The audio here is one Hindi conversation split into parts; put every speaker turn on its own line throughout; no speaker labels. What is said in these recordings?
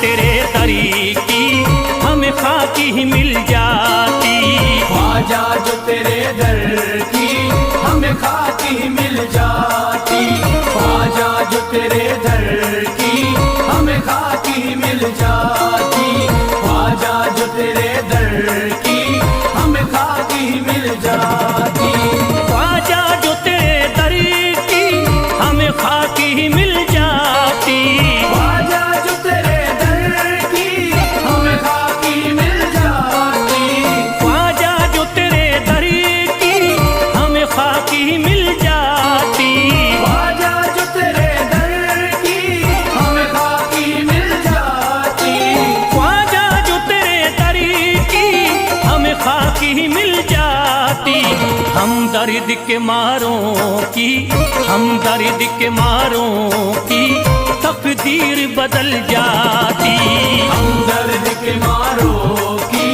तेरे दरी की हमें खाकी ही मिल जाती।
ख्वाजा जो तेरे दर की हमें खाकी ही मिल जाती। ख्वाजा जो तेरे दर की हमें खाकी ही मिल जाती। ख्वाजा जो तेरे दर की हमें खाकी ही मिल जाती।
ख्वाजा जो तेरे दर की हमें खाकी ही मिल जाती।
ख्वाजा जो तेरे दर की हमें खाकी ही मिल जाती।
ख्वाजा जो तेरे दर की हमें खाकी ही मिल जाती।
ख्वाजा जो तेरे दर की हमें खाकी ही मिल जाती।
ख्वाजा जो तेरे दर की हमें खाकी ही मिल जाती। हम दर्द के मारों की, हम दर्द के मारों की तकदीर बदल जाती।
हम दर्द के मारों की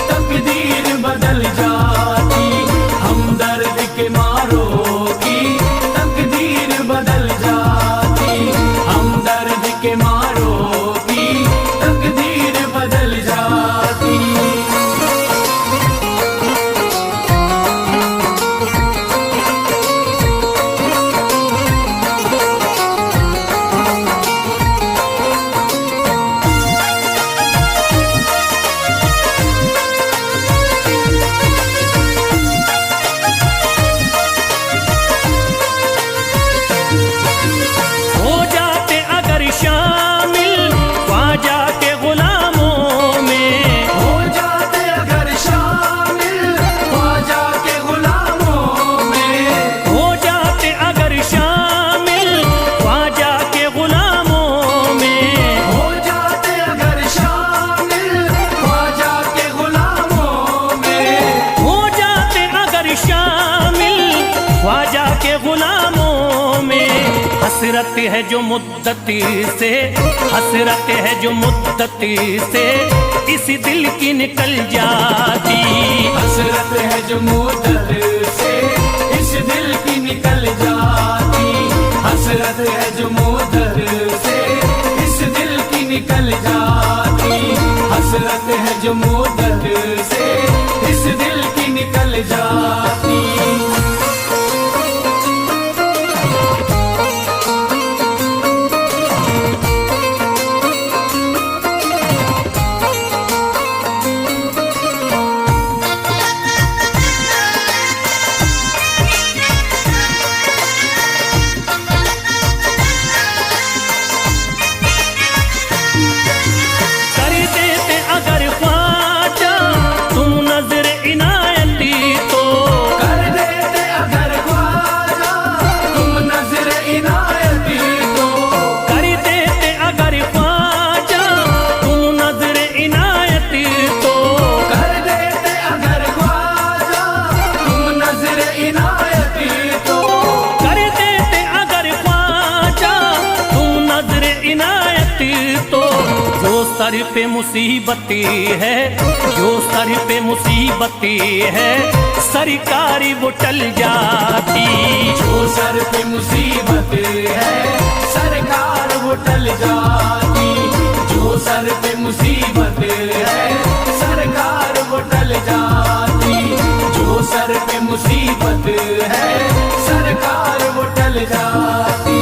तकदीर बदल जाती। हम दर्द के मारों की तकदीर बदल जाती। हम दर्द के मारों की तकदीर बदल जाती।
हो जाते अगर शामिल ख्वाजा के गुलामों में।
हो जाते अगर शामिल ख्वाजा के गुलामों में।
हो जाते अगर शामिल ख्वाजा के गुलामों में।
हो जाते अगर शामिल ख्वाजा के गुलामों में।
हो जाते अगर शामिल ख्वाजा के गुलामों में। हसरत है जो मुद्दती से, हसरत है जो मुद्दती से इस दिल की निकल जाती।
हसरत है जो मुद्दत से इस दिल की निकल जाती। हसरत है जो मुद्दत से इस दिल की निकल जाती। हसरत है जो मुद्दत से इस दिल की निकल जाती।
कर देते अगर ख्वाजा तुम नजर इनायती तो।
कर देते अगर ख्वाजा तुम नजर इनायती तो।
कर देते अगर ख्वाजा तुम नजर इनायती तो।
कर देते अगर ख्वाजा तुम नजर इनायती तो।
कर देते अगर ख्वाजा तुम नजर इनायती तो। जो सर पे मुसीबती है, जो सर पे मुसीबती है सरकारी वो टल जाती।
जो सर पे मुसीबत है सरकार वो टल जाती। जो सर पे मुसीबत है सरकार वो टल जाती। जो सर पे मुसीबत है सरकार वो टल जाती।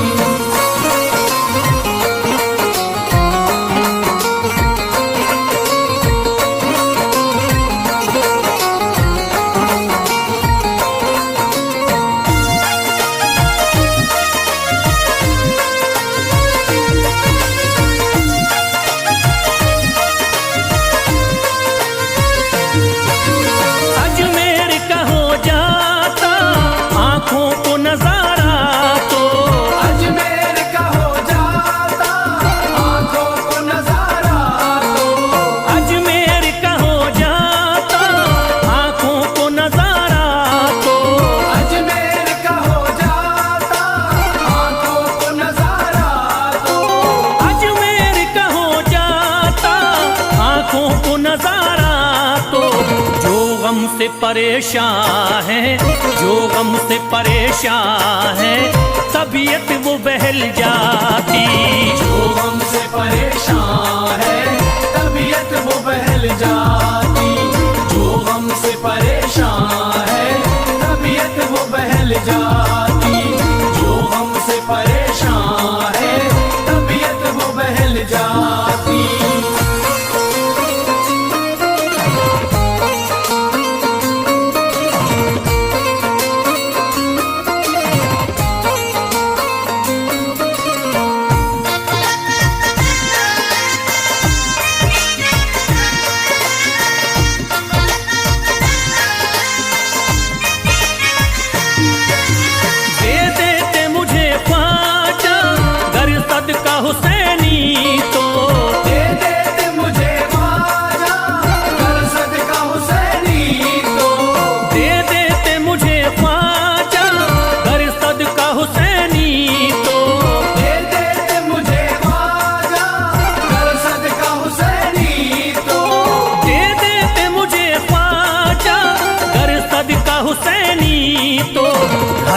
अजमेर का हो जाता आंखों को नजारा तो।
अजमेर का हो जाता आंखों को नजारा तो।
अजमेर का हो जाता आंखों को नजारा तो।
अजमेर का हो जाता आंखों को नजारा तो।
अजमेर का हो जाता आंखों को नजारा तो। जो गम से परेशान है, जो गम से परेशान है तबीयत वो बहल जाती।
जो गम से परेशान है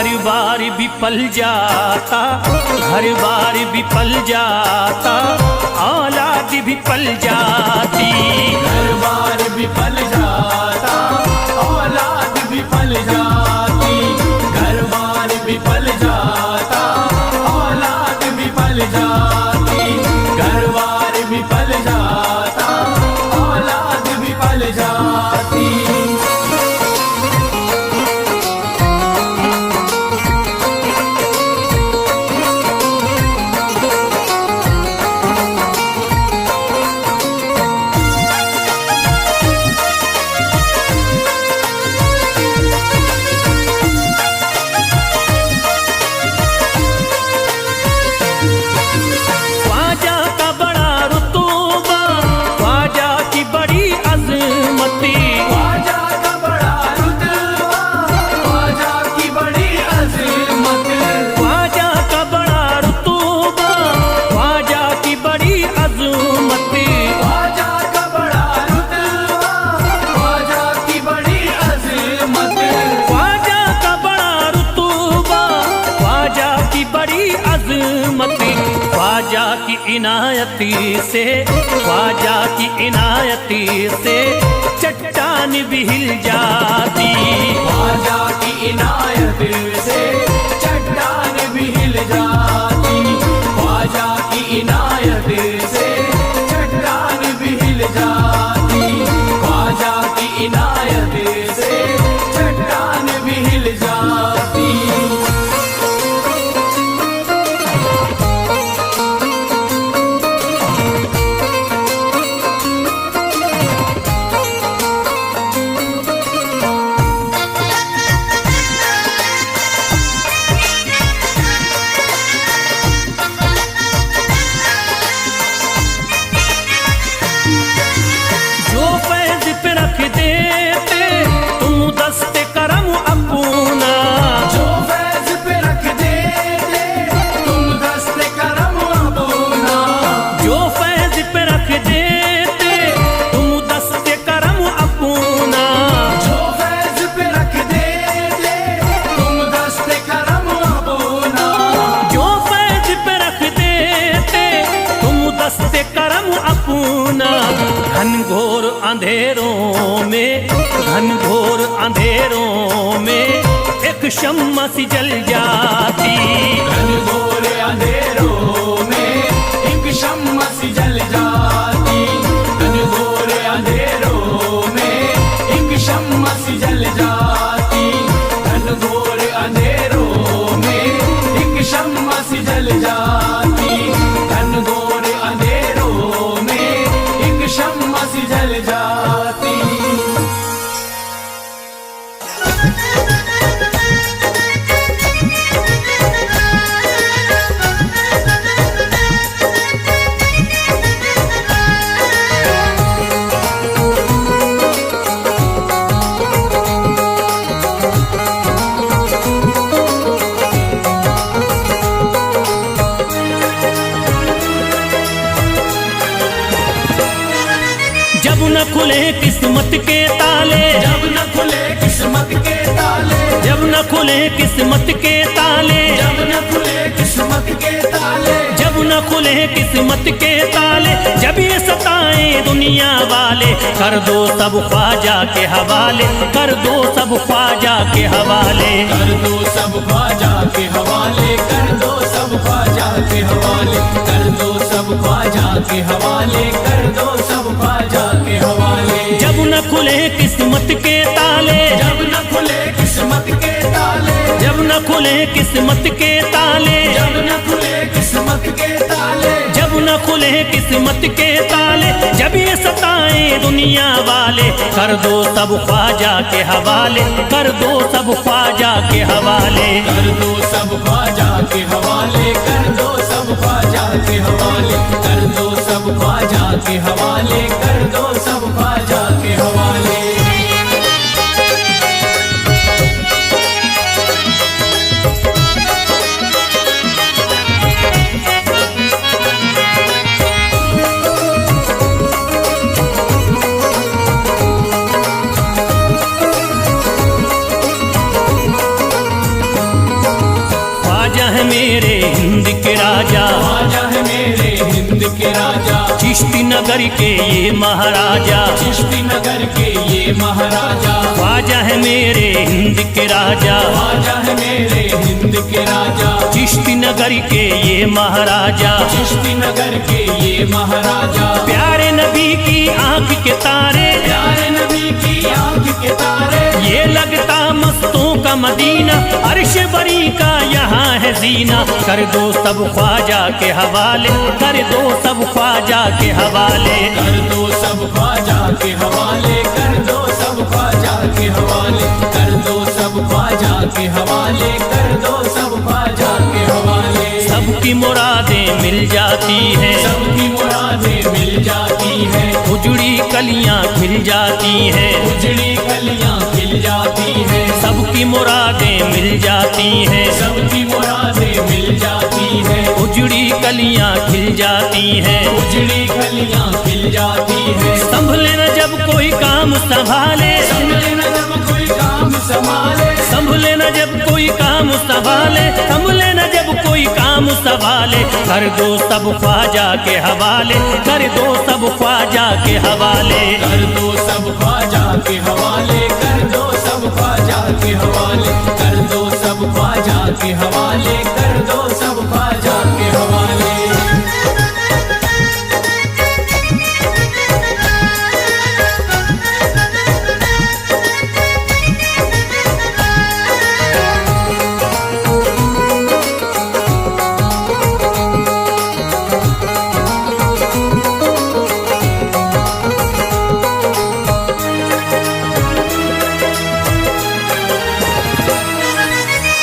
घर बार भी पल जाता, घर बार भी पल जाता, औलाद भी पल जाती।
घर बार भी पल जाता, औलाद भी पल जाती। घर बार भी पल जाता, औलाद भी पल जाती। घर बार भी पल जाता, औलाद भी पल जाती।
ख्वाजा का बड़ा रुतबा, ख्वाजा की बड़ी अजमती,
ख्वाजा का बड़ा रुतबा, ख्वाजा की बड़ी अज़मत।
ख्वाजा का बड़ा रुतबा, ख्वाजा की बड़ी अजमती।
ख्वाजा का बड़ा रुतबा, ख्वाजा की बड़ी अज़मत।
ख्वाजा का बड़ा रुतबा, ख्वाजा की बड़ी अजमती। ख्वाजा की इनायती से, ख्वाजा की इनायती से चट्टान भी हिल जाती।
ख्वाजा की इनायत से चट्टान भी हिल जाती। ख्वाजा की इनायत से चट्टान भी हिल जाती। ख्वाजा की इनायत से चट्टान भी हिल जाती।
जो फैज पे रख देते तुम दस्ते करम अपना,
जो फैज पे रख देते तुम दस्ते करम अपना।
जो फैज पे रख देते तुम दस्ते करम अपना।
जो फैज पे रख देते तुम दस्ते करम अपना।
जो फैज पे रख देते तुम दस्ते करम अपना। घनघोर अंधेरों में, घनघोर अंधेरों में एक शम्मा सी जल जाती।
घनघोर अंधेरों में एक शम्मा सी जल जाती। घनघोर अंधेरों में एक शम्मा सी जल जाती। घनघोर अंधेरों में एक शम्मा सी जल जाती। घनघोर अंधेरों में एक शम्मा सी जल जाती।
जब न खुले किस्मत के ताले,
जब न खुले किस्मत के ताले,
जब न खुले किस्मत के ताले,
जब न खुले किस्मत के ताले,
जब न खुले किस्मत के ताले, जब ये सताए दुनिया वाले, कर दो सब ख्वाजा के हवाले, कर दो सब ख्वाजा के हवाले।
कर दो सब ख्वाजा के हवाले, कर दो सब ख्वाजा के हवाले, कर दो सब ख्वाजा के हवाले, कर दो सब ख्वाजा के हवाले।
जब न खुले किस्मत के ताले,
जब न खुले किस्मत के ताले,
जब न खुले किस्मत के ताले,
जब न खुले किस्मत के ताले,
जब न खुले किस्मत के ताले, जब ये सताए दुनिया वाले, कर दो सब ख्वाजा के हवाले, कर दो सब ख्वाजा के हवाले।
कर दो सब ख्वाजा के हवाले, कर दो सब ख्वाजा के हवाले, कर दो सब ख्वाजा के हवाले, कर दो सब ख्वाजा के हवाले।
नगर के ये महाराजा,
चिश्ती नगर के ये महाराजा,
ख्वाजा है मेरे हिंद के राजा,
ख्वाजा है मेरे हिंद के राजा,
चिश्ती नगर के ये महाराजा,
चिश्ती नगर के ये महाराजा,
प्यारे नबी की आंख के तारे,
प्यारे नबी की आंख के तारे,
ये लगता मस्तों का मदीना, अर्श बरी का यहाँ है जीना। कर दो सब ख्वाजा के हवाले, कर दो सब ख्वाजा के हवाले,
कर दो सब ख्वाजा के हवाले, कर दो सब ख्वाजा के हवाले, कर दो सब ख्वाजा के हवाले, कर दो सब ख्वाजा के हवाले।
सबकी मुरादें मिल जाती हैं,
सबकी मुरादें मिल जाती हैं,
उजड़ी कलियां खिल जाती हैं,
उजड़ी कलियां खिल जाती हैं,
सबकी मुरादें मिल जाती हैं,
सबकी मुरादें मिल जाती हैं,
उजड़ी कलियां खिल जाती हैं,
उजड़ी कलियां खिल जाती हैं।
संभले न जब कोई काम संभाले,
संभले न जब कोई काम संभाले,
संभले न जब कोई काम संभाले, संभले न जब कोई काम संभाले, कर दो सब ख्वाजा के हवाले, कर दो सब ख्वाजा के हवाले,
कर दो सब ख्वाजा के हवाले, कर दो सब ख्वाजा के हवाले, कर दो सब ख्वाजा के हवाले, कर दो सब ख्वाजा के हवाले।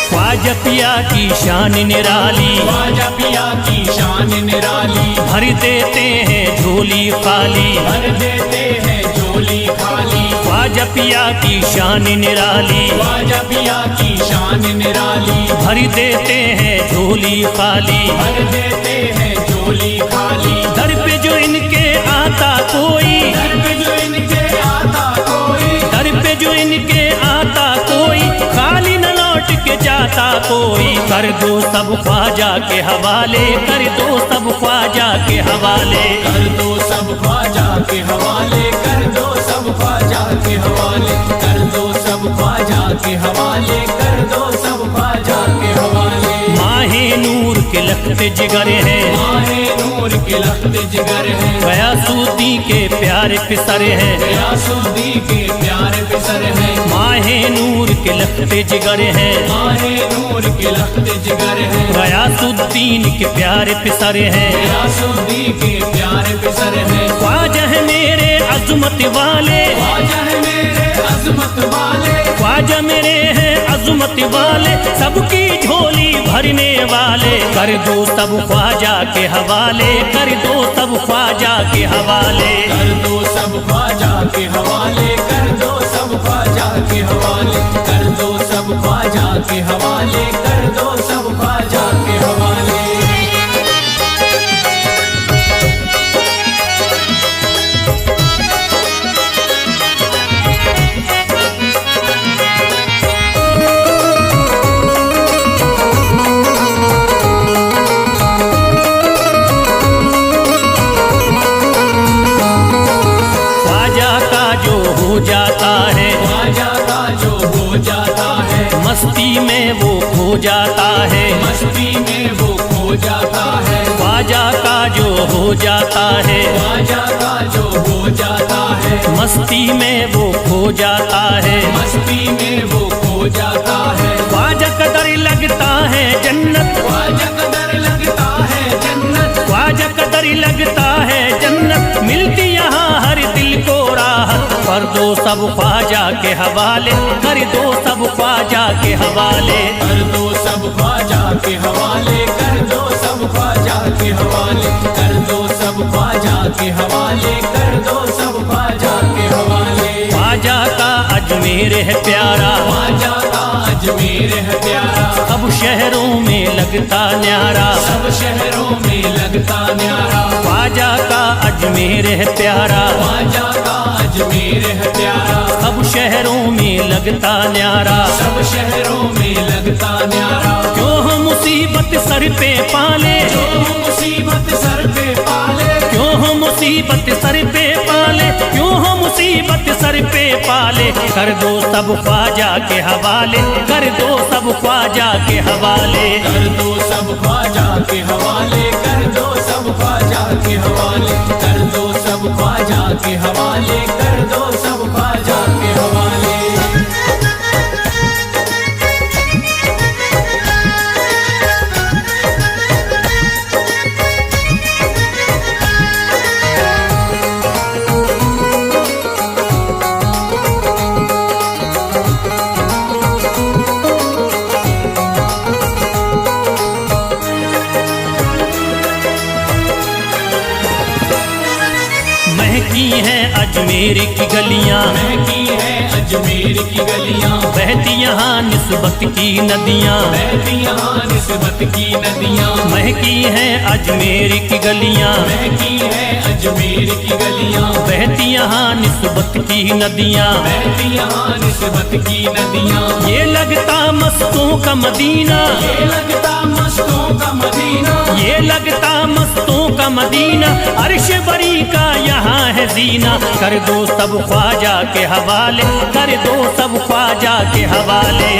ख्वाजा पिया की शान निराली,
ख्वाजा पिया की शान निराली,
भर देते हैं झोली खाली,
भर देते हैं झोली खाली,
ख्वाजा पिया की शान निराली,
ख्वाजा पिया की शान निराली,
भर देते हैं झोली खाली,
भर देते हैं झोली खाली।
दर पे जो इनके आता कोई,
दर पे जो इनके आता कोई,
दर पे जो इनके आता कोई, खाली न लौट के जाता कोई, कर दो सब ख्वाजा के हवाले, कर दो सब ख्वाजा के हवाले,
कर दो सब ख्वाजा के हवाले, कर दो सब ख्वाजा के हवाले, कर दो सब ख्वाजा के हवाले, कर दो सब ख्वाजा के हवाले।
माहे नूर के लखते जिगर है,
माहे नूर के लखते जिगर है,
गयासुद्दीन के प्यारे पिसर है,
गयासुद्दीन के प्यारे पिसर है,
माहे नूर के लखते जिगर है,
माहे नूर के लखते जिगर है,
गयासुद्दीन के प्यारे पिसर है,
गयासुद्दीन के प्यारे पिसर है।
ख्वाजा है मेरे अजमत वाले,
ख्वाजा है मेरे अजमत वाले,
ख्वाजा मेरे हैं अजमत वाले, सबकी झोली भरने वाले, कर दो सब ख्वाजा के हवाले, कर दो सब ख्वाजा के हवाले,
कर दो सब ख्वाजा के हवाले, कर दो सब ख्वाजा के हवाले, कर दो सब ख्वाजा के हवाले, कर दो सब ख्वाजा के हवाले।
जाता है,
ख्वाजा का जो हो जाता है,
मस्ती में वो खो जाता है,
मस्ती में वो खो जाता है,
ख्वाजा का जो हो जाता है,
ख्वाजा का जो हो जाता है,
मस्ती में वो खो जाता है,
मस्ती में वो खो जाता है।
ख्वाजा कदर लगता है जन्नत,
ख्वाजा कदर लगता है जन्नत,
ख्वाजा कदर लगता है जन्नत, मिलती यहाँ हर दिल को राहत, कर दो सब ख्वाजा के हवाले, कर दो सब ख्वाजा के हवाले,
कर दो सब ख्वाजा के हवाले, कर दो सब ख्वाजा के हवाले, कर दो सब ख्वाजा के हवाले, कर दो सब ख्वाजा के हवाले।
ख्वाजा का अजमेर है प्यारा,
ख्वाजा का अजमेर है प्यारा,
सब शहरों में लगता न्यारा,
सब शहरों में लगता न्यारा,
ख्वाजा का अजमेर है प्यारा,
ख्वाजा का अजमेर है प्यारा,
सब शहरों में लगता न्यारा,
सब शहरों में लगता न्यारा।
क्यों हम मुसीबत सर पे पाले,
जो मुसीबत सर पे पाले,
क्यों हो मुसीबत सर पे पाले, क्यों हो मुसीबत सर पे पाले, कर दो सब ख्वाजा के हवाले, कर दो सब ख्वाजा के हवाले,
कर दो सब ख्वाजा के हवाले, कर दो सब ख्वाजा के हवाले, कर दो सब ख्वाजा के हवाले, कर दो सब ख्वाजा के हवाले।
महकी हैं अजमेर की गलियां,
महकी है अजमेर की गलियां,
बहती यहाँ निस्बत की नदियां,
बहती यहाँ निस्बत की नदियां,
महकी हैं अजमेर की गलियां,
महकी है अजमेर की गलियां,
बहती यहाँ निस्बत की नदियां,
बहती यहाँ निस्बत की नदियां।
ये लगता मस्तों का मदीना,
ये लगता मस्तों का मदीना,
ये लगता मस्तों का मदीना, अर्श बरी का यहाँ है जीना, कर दो सब ख्वाजा के हवाले, कर दो सब ख्वाजा के हवाले।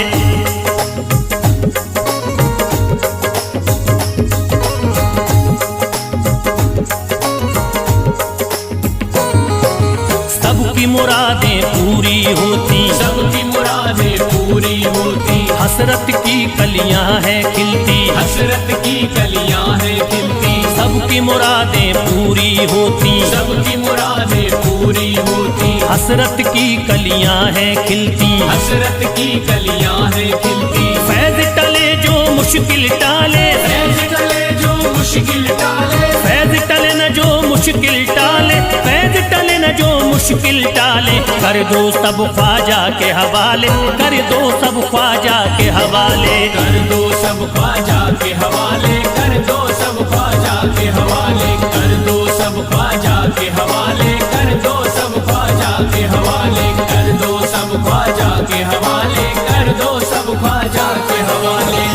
सबकी मुरादें पूरी होती,
सबकी मुरादें पूरी होती,
हसरत की कलियां हैं खिलती,
हसरत की कलियां हैं खिलती,
सबकी मुरादें पूरी होती,
सबकी मुरादें पूरी होती,
हसरत की कलियां हैं खिलती,
हसरत की कलियां हैं खिलती।
फैज टले जो मुश्किल टाले,
फैज टले जो मुश्किल टाले,
फैज टले न जो मुश्किल टाले, फैज टले न जो मुश्किल टाले, कर दो सब ख्वाजा के हवाले, कर दो सब ख्वाजा के हवाले,
कर दो सब ख्वाजा के हवाले, कर दो सब ख्वाजा के हवाले, कर दो सब ख्वाजा के हवाले, कर दो सब ख्वाजा के हवाले, कर दो सब ख्वाजा के हवाले, कर दो सब ख्वाजा के हवाले।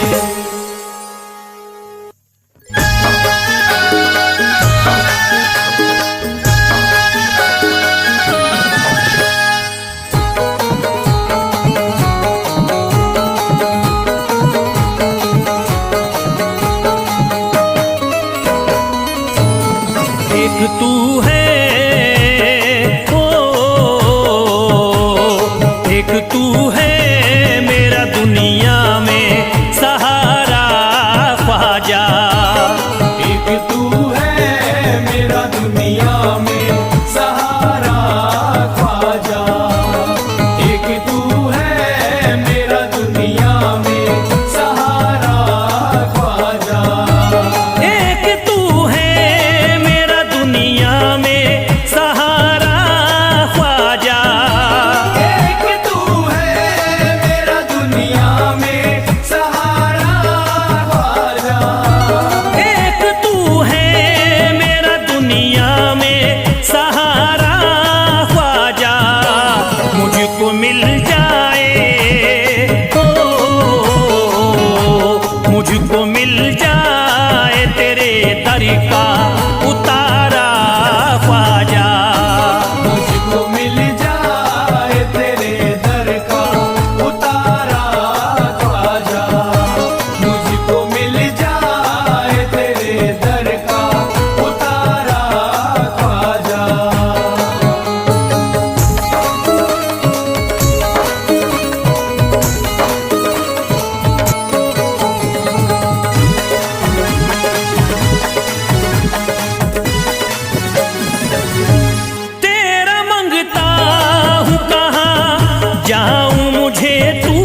एक तू है ओ, एक तू है मेरा दुनिया में सहारा ख्वाजा,
एक तू है मेरा दुनिया में सहारा ख्वाजा, एक तू है मेरा दुनिया में सहारा ख्वाजा,
एक तू है मेरा दुनिया में सहारा ख्वाजा,
एक तू है मेरा दुनिया में सहारा ख्वाजा,
एक तू है मेरा दुनिया में सहारा ख्वाजा, मुझको मिल जाए ओ, मुझको मिल जाए तेरे दर का उतारा ख्वाजा,
मुझको मिल जाए तेरे दर का उतारा ख्वाजा, मुझको मिल जाए तेरे दर का उतारा ख्वाजा।
तेरा मंगता हूँ कहाँ जाऊँ मुझे तू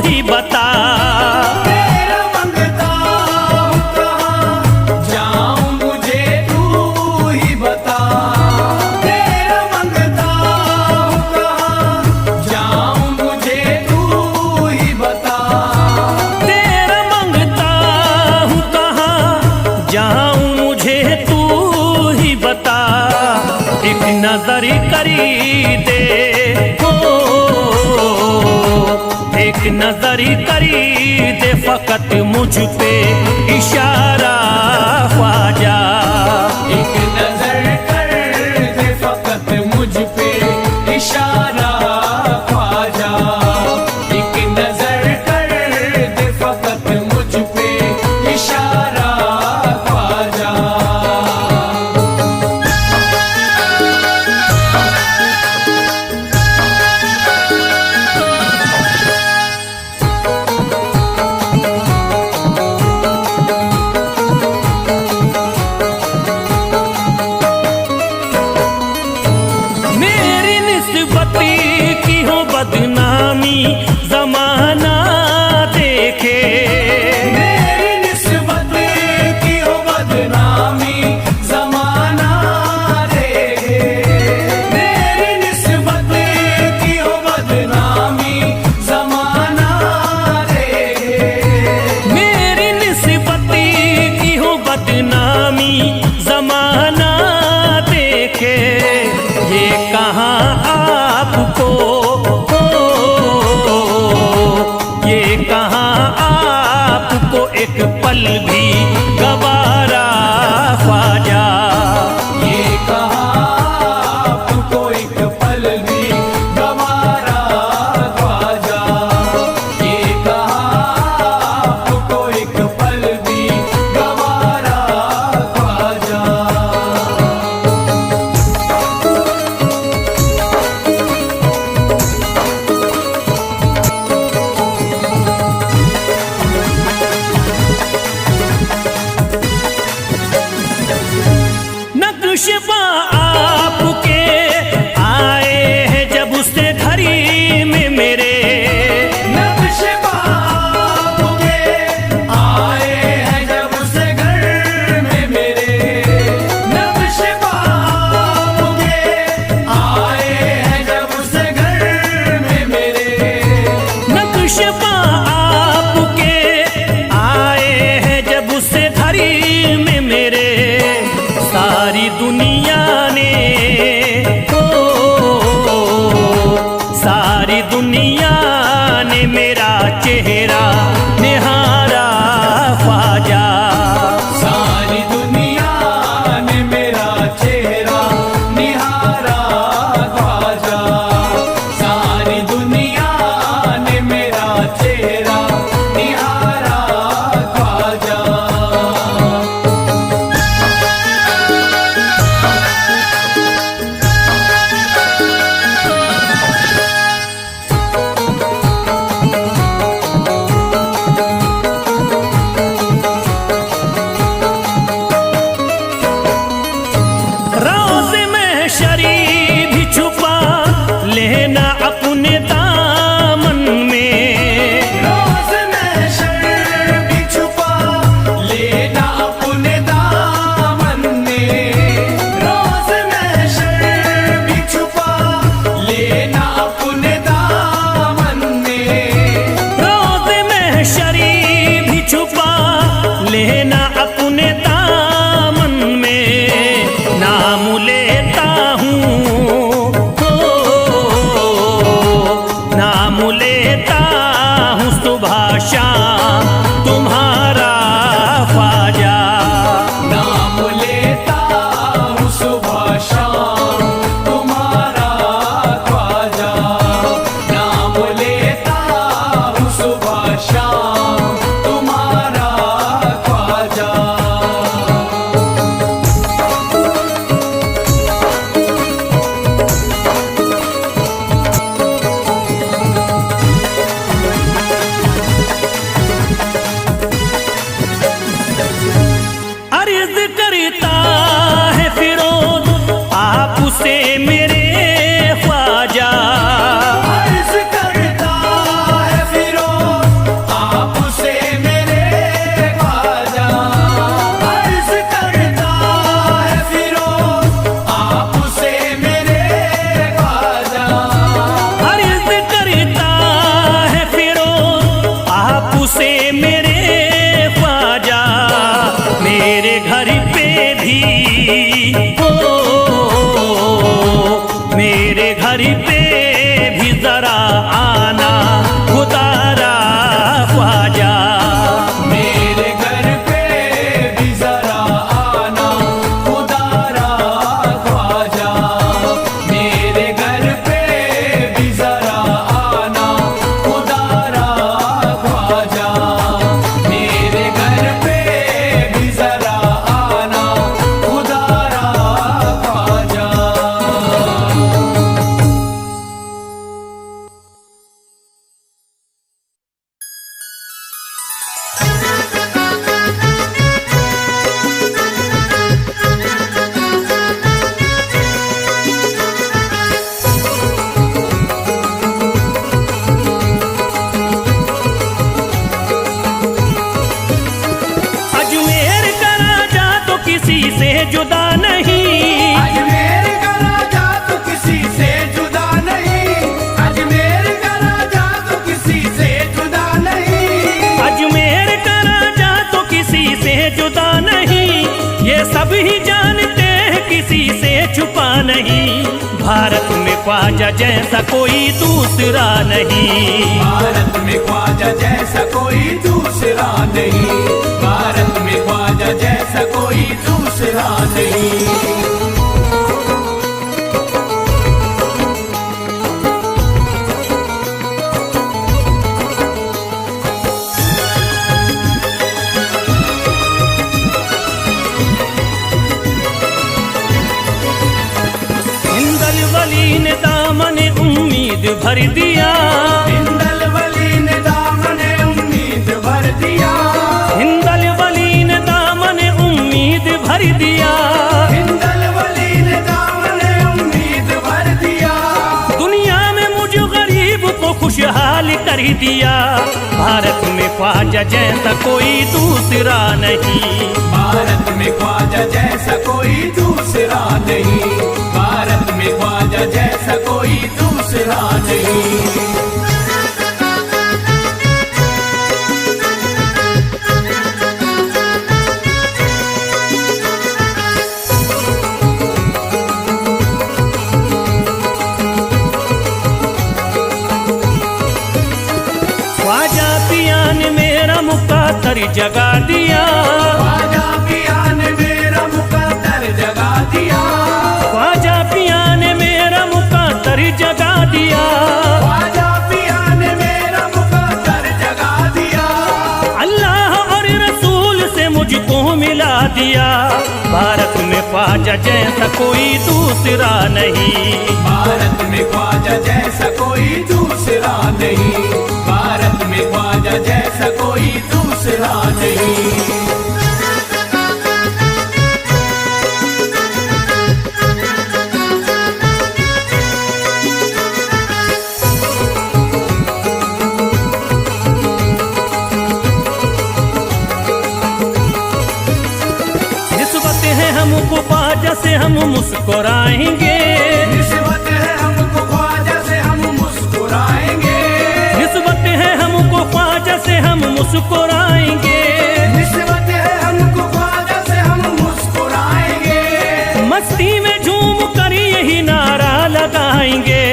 ही बता,
तेरा मंगता हूँ कहाँ जाऊँ मुझे तू ही बता, तेरा मंगता हूँ कहाँ जाऊँ मुझे तू ही बता,
तेरा मंगता हूँ कहाँ जाऊँ मुझे तू ही बता, एक नजर करी दे हो, एक नजर करी दे फकत मुझ पे इशारा ख्वाजा,
एक नजर
निस्बती की हो बदनामी जमाना देखे,
मेरी निस्बत की हो बदनामी जमाना देखे, मेरी निस्बत की हो बदनामी जमाना देखे,
मेरी निस्बती की हो बदनामी जमाना देखे। ये कहाँ आपको, ये कहाँ आपको एक पल भी गवारा ख्वाजा,
ये कहाँ आपको एक पल भी गवारा ख्वाजा, ये कहाँ आपको एक पल भी गवारा ख्वाजा।
नक्शबा आपके आए हैं जब उससे घड़ी में मेरे,
नक्शबा आपके आए हैं जब उसे घर में मेरे, नक्शबा आपके आए हैं जब उसे घर में मेरे,
नक्शबा आपके आए हैं जब उससे घड़ी में मेरे। सारी दुनिया ने, सारी दुनिया ने मेरा चेहरा निहारा ख्वाजा,
सारी दुनिया ने मेरा चेहरा निहारा ख्वाजा, सारी दुनिया ने मेरा चेहरा निहारा ख्वाजा।
रोज़ में शरी भी छुपा लेना अपने दामन में,
रोज़ में शर भी छुपा लेना अपने दामन में, रोज़ में शर भी छुपा लेना अपने दामन में,
रोज़ में शरी भी छुपा लेना अपने दामन में। नाम लेता हूँ, नाम लेता हूँ सुबह शाम तुम्हारा ख्वाजा,
नाम लेता हूँ सुबह शाम तुम्हारा ख्वाजा, नाम लेता हूँ सुबह शाम तुम्हारा ख्वाजा।
अर्ज करता है फिरोज आप उसे मेरे ख्वाजा,
अर्ज करता है फिरोज आप उसे मेरे ख्वाजा, अर्ज करता है फिरोज आप उसे मेरे ख्वाजा,
अर्ज करता है फिरोज आप उसे मेरे ख्वाजा। मेरे घर पे भी भारत में ख्वाजा जैसा कोई दूसरा नहीं।
भारत में ख्वाजा जैसा कोई दूसरा नहीं। भारत में ख्वाजा जैसा कोई दूसरा नहीं।
वली ने दामन उम्मीद भर दिया।
हिंदल वली ने दामन उम्मीद भर दिया।
हिंदल वली ने दामन उम्मीद भर दिया।
हिंदल वली ने दामन उम्मीद भर दिया।
दुनिया में मुझ गरीब को खुशहाल कर दिया। भारत में ख्वाजा जैसा कोई दूसरा नहीं।
भारत में ख्वाजा जैसा कोई दूसरा नहीं। भारत में ख्वाजा जैसा कोई दूसरा नहीं।
ख्वाजा पिया ने मेरा मुकद्दर जगा दिया।
ख्वाजा पिया ने मेरा मुकद्दर जगा दिया।
ख्वाजा पिया ने मेरा मुकद्दर जगा दिया।
ख्वाजा पिया ने मेरा मुकद्दर जगा दिया।
अल्लाह और रसूल से मुझको मिला दिया। भारत में ख्वाजा जैसा कोई दूसरा नहीं।
भारत में ख्वाजा जैसा कोई दूसरा नहीं। भारत में ख्वाजा जैसा कोई दूसरा नहीं।
निस्बत है हमको ख्वाजा से हम मुस्कुराएंगे।
निस्बत है हमको ख्वाजा से हम मुस्कुराएंगे।
निस्बत है हमको ख्वाजा से हम मुस्कुराएंगे।
निस्बत है हमको ख्वाजा से हम मुस्कुराएंगे।
मस्ती में झूम कर यही नारा लगाएंगे।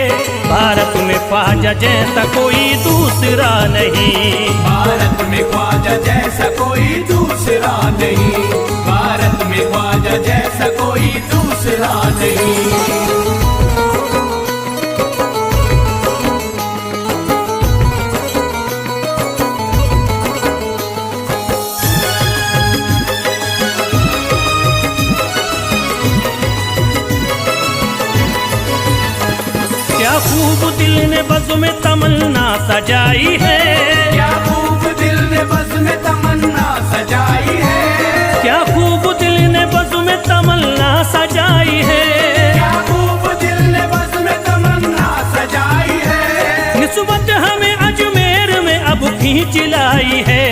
भारत में ख्वाजा जैसा कोई दूसरा नहीं।
भारत में ख्वाजा जैसा कोई दूसरा नहीं। भारत में ख्वाजा जैसा कोई दूसरा नहीं।
क्या खूब दिल ने बज़्म में तमन्ना सजाई है।
क्या खूब दिल ने बज़्म में तमन्ना सजाई है।
क्या खूब दिल ने बज़्म में तमन्ना सजाई है।
क्या खूब दिल ने बज़्म में तमन्ना सजाई है।
निस्बत हमें अजमेर में अब खींच लाई है।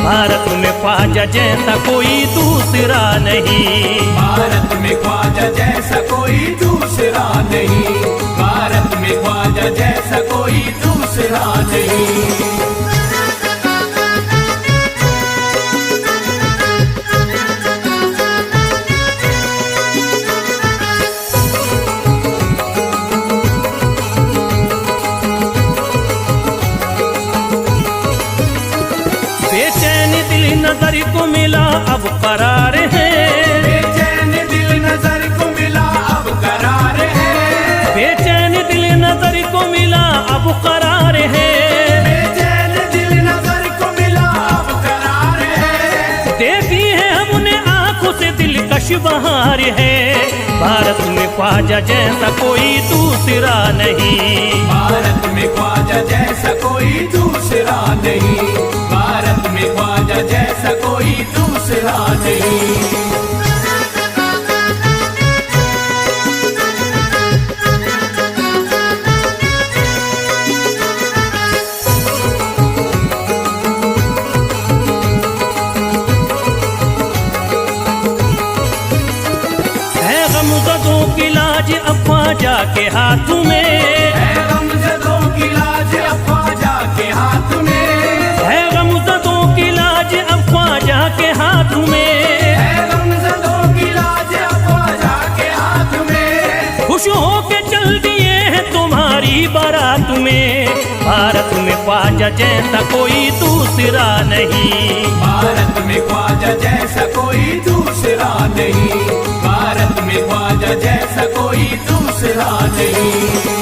भारत में ख्वाजा जैसा कोई दूसरा नहीं।
भारत में ख्वाजा जैसा कोई दूसरा नहीं। भारत में ख्वाजा जैसा कोई दूसरा नहीं।
बेचैन दिल नजर को मिला अब करार है।
बेचैन दिल नजर को मिला अब करार है।
बेचैन दिल नजर को मिला अब करार है।
बेचैन दिल नजर को मिला अब करार है।
देखी है हमने आंखों से दिलकश बहार है। भारत में ख्वाजा जैसा कोई दूसरा नहीं।
भारत में ख्वाजा जैसा कोई दूसरा नहीं। भारत में ख्वाजा जैसा कोई दूसरा नहीं।
गमज़दों की लाज अब ख्वाजा के हाथ में
है। गमज़दों की लाज अब ख्वाजा के हाथ में
है। गमज़दों की लाज अब ख्वाजा के हाथ में
है। गमज़दों की लाज अब ख्वाजा के हाथ में
खुश हो के चल भारत में ख्वाजा जैसा कोई दूसरा नहीं।
भारत में ख्वाजा जैसा कोई दूसरा नहीं। भारत में ख्वाजा जैसा कोई दूसरा नहीं।